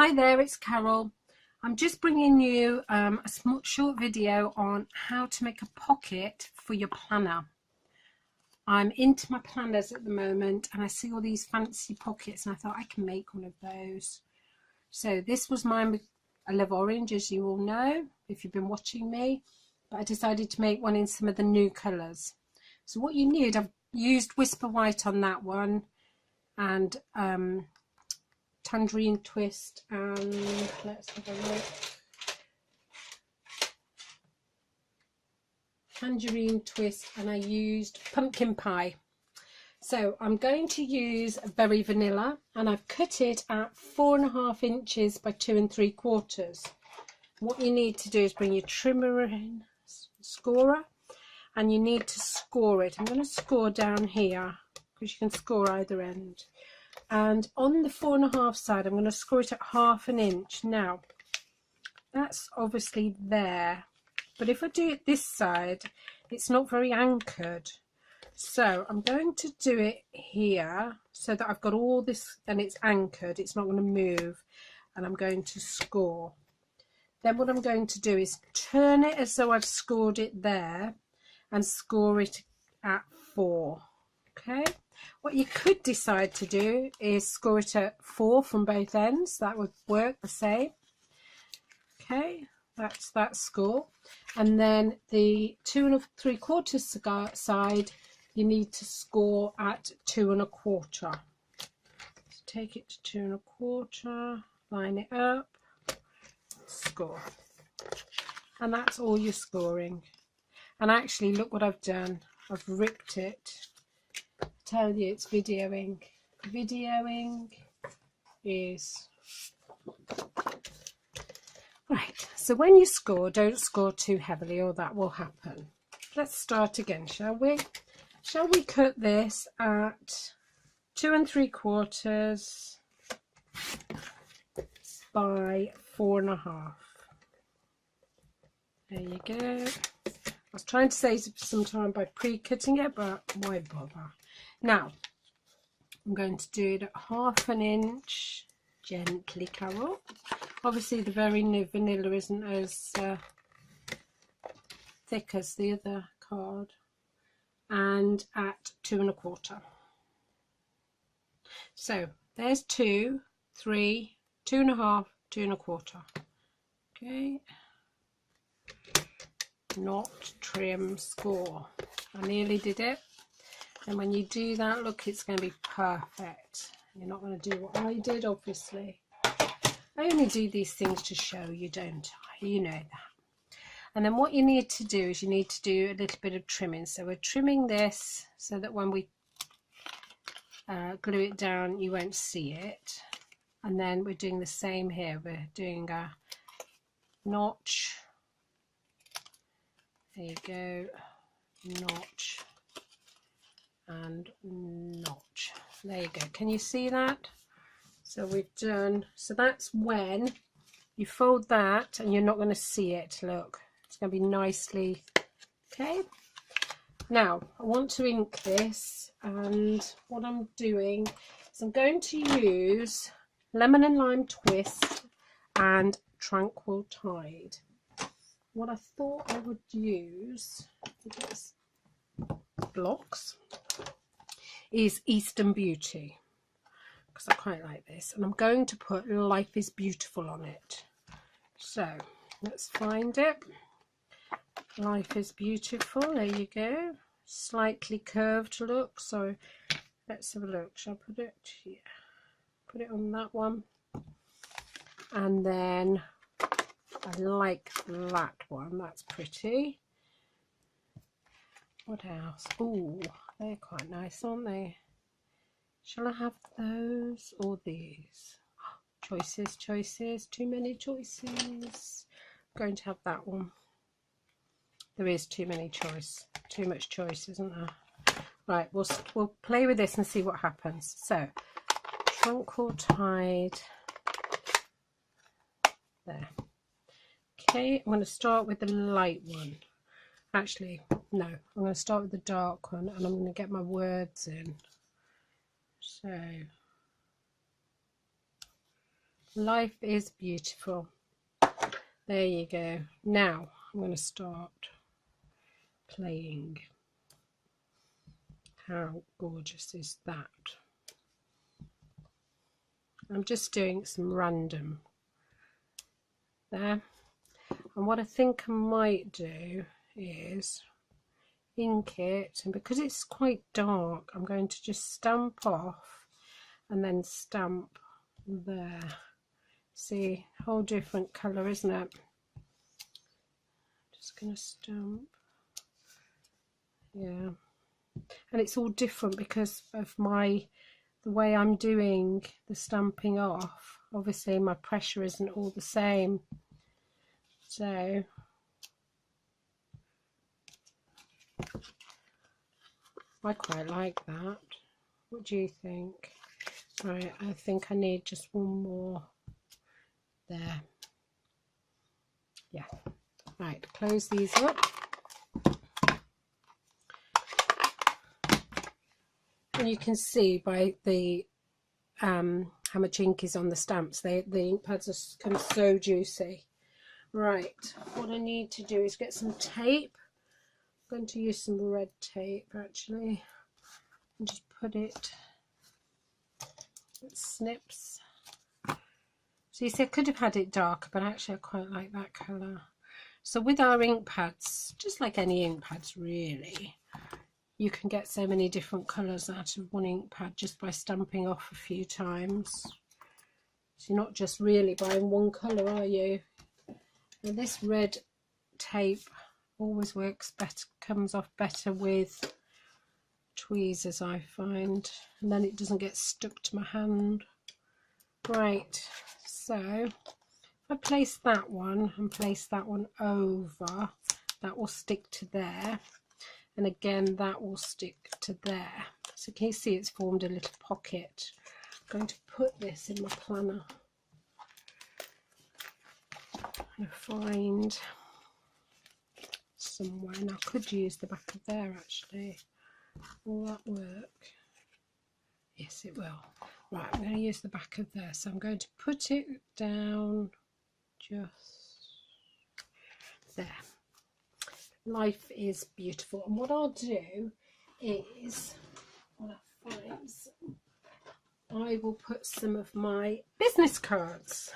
Hi there, it's Carol. I'm just bringing you a short video on how to make a pocket for your planner. I'm into my planners at the moment and I see all these fancy pockets and I thought I can make one of those. So this was mine. I love orange, as you all know if you've been watching me, but I decided to make one in some of the new colours. So what you need, I've used Whisper White on that one and Tangerine Twist, and let's have a look. Tangerine Twist, and I used Pumpkin Pie. So I'm going to use Berry Vanilla, and I've cut it at 4.5 inches by 2 3/4. What you need to do is bring your trimmer in, scorer, and you need to score it. I'm going to score down here because you can score either end. And on the 4.5 side, I'm going to score it at 1/2 inch. Now, that's obviously there, but if I do it this side, it's not very anchored. So I'm going to do it here so that I've got all this and it's anchored. It's not going to move, and I'm going to score. Then what I'm going to do is turn it as though I've scored it there and score it at 4. Okay. What you could decide to do is score it at 4 from both ends. That would work the same. Okay, that's that score. And then the 2 3/4 side, you need to score at 2 1/4. So take it to 2 1/4, line it up, score. And that's all you're scoring. And actually, look what I've done. I've ripped it. Tell you it's videoing. Videoing is right. So when you score, don't score too heavily or that will happen. Let's start again, shall we? Shall we cut this at 2 3/4 by 4.5? There you go. I was trying to save some time by pre-cutting it, but why bother? Now, I'm going to do it at 1/2 inch, gently, Carol. Obviously, the very new vanilla isn't as thick as the other card. And at 2 1/4. So, there's 2, 3, 2.5, 2 1/4. Okay. Not trim, score. I nearly did it. And when you do that, look, it's going to be perfect. You're not going to do what I did, obviously. I only do these things to show you, don't I? You know that. And then what you need to do is you need to do a little bit of trimming. So we're trimming this so that when we glue it down, you won't see it. And then we're doing the same here. We're doing a notch. There you go. Notch. And notch. There you go. Can you see that? So we've done, so that's when you fold that and you're not going to see it. Look, it's going to be nicely, okay. Now I want to ink this, and what I'm doing is I'm going to use Lemon and Lime Twist and Tranquil Tide. What I thought I would use, blocks, is Eastern Beauty, because I quite like this, and I'm going to put Life is Beautiful on it. So let's find it. Life is Beautiful, there you go. Slightly curved look, so let's have a look. Shall I put it here? Put it on that one. And then I like that one, that's pretty. What else? Oh, they're quite nice, aren't they? Shall I have those or these? Choices, choices, too many choices. I'm going to have that one. There is too much choice, isn't there? Right, we'll play with this and see what happens. So, Tranquil Tide. There. Okay, I'm going to start with the light one. Actually, no, I'm going to start with the dark one, and I'm going to get my words in. So, Life is beautiful. There you go. Now I'm going to start playing. How gorgeous is that? I'm just doing some random there. And what I think I might do is ink it, and because it's quite dark, I'm going to just stamp off and then stamp there. See, whole different colour, isn't it? Just gonna stamp, yeah, and it's all different because of the way I'm doing the stamping off. Obviously my pressure isn't all the same, so I quite like that. What do you think? Right, I think I need just one more there. Yeah, right, close these up. And you can see by the how much ink is on the stamps, the ink pads are kind of so juicy. Right, what I need to do is get some tape. I'm going to use some red tape actually, and just put it, snips. So you see I could have had it darker, but actually I quite like that colour. So with our ink pads, just like any ink pads really, you can get so many different colours out of one ink pad just by stamping off a few times. So you're not just really buying one colour, are you? And this red tape always works better, comes off better with tweezers, I find, and then it doesn't get stuck to my hand. Right, so if I place that one and place that one over, that will stick to there, and again that will stick to there. So can you see it's formed a little pocket? I'm going to put this in my planner. I'm going to find somewhere, and I could use the back of there actually. Will that work? Yes, it will. Right, I'm going to use the back of there, so I'm going to put it down just there. Life is beautiful. And what I'll do is, I will put some of my business cards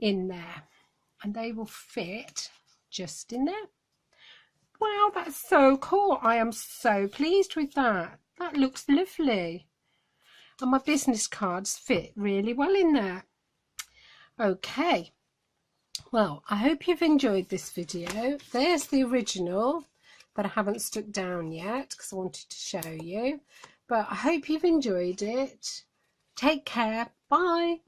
in there, and they will fit just in there. Wow, that's so cool. I am so pleased with that. That looks lovely. And my business cards fit really well in there. Okay, well, I hope you've enjoyed this video. There's the original that I haven't stuck down yet because I wanted to show you. But I hope you've enjoyed it. Take care. Bye.